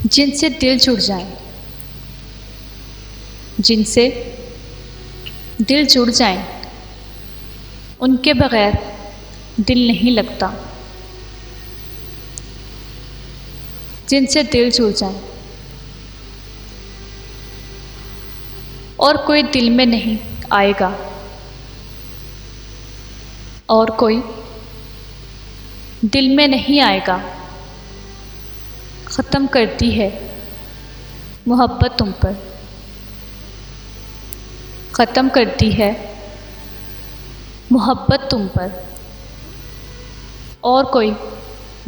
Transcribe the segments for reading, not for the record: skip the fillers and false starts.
जिनसे दिल जुड़ जाए, जिनसे दिल जुड़ जाए, उनके बगैर दिल नहीं लगता। जिनसे दिल जुड़ जाए और कोई दिल में नहीं आएगा, और कोई दिल में नहीं आएगा। ख़त्म करती है मोहब्बत तुम पर, ख़त्म करती है मोहब्बत तुम पर, और कोई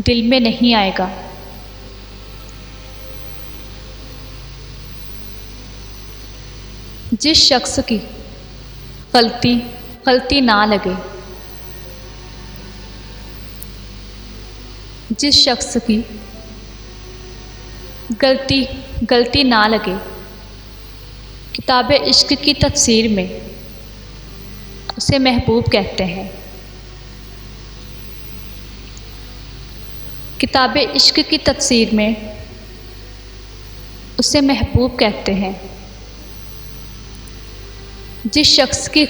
दिल में नहीं आएगा। जिस शख्स की गलती ना लगे, जिस शख्स की गलती ना लगे, किताब इश्क की तफसीर में उसे महबूब कहते हैं। किताब इश्क की तफसीर में उसे महबूब कहते हैं। जिस शख्स की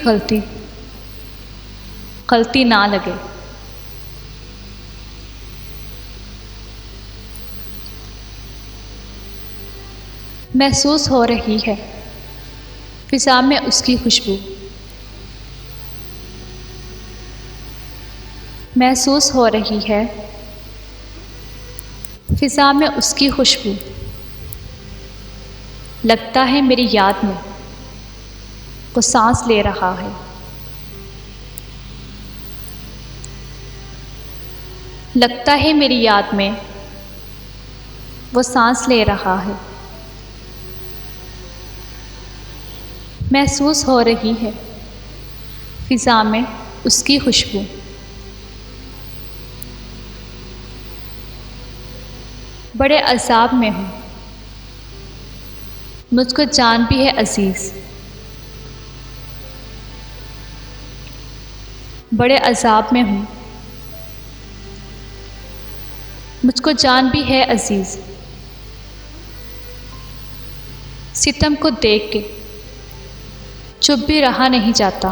गलती ना लगे, महसूस हो रही है फ़िज़ा में उसकी खुशबू, महसूस हो रही है फ़िज़ा में उसकी खुशबू। लगता है मेरी याद में वो सांस ले रहा है, लगता है मेरी याद में वो सांस ले रहा है। महसूस हो रही है फ़िज़ा में उसकी खुशबू। बड़े अज़ाब में हूँ, मुझको जान भी है अज़ीज़। बड़े अज़ाब में हूँ, मुझको जान भी है अज़ीज़। सितम को देख के चुप भी रहा नहीं जाता,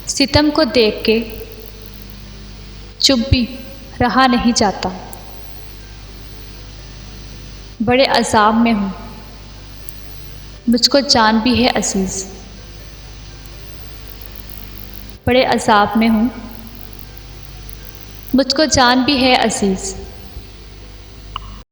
सितम को देख के चुप भी रहा नहीं जाता। बड़े अज़ाब में हूँ, मुझको जान भी है अज़ीज़। बड़े अज़ाब में हूँ, मुझको जान भी है अज़ीज़।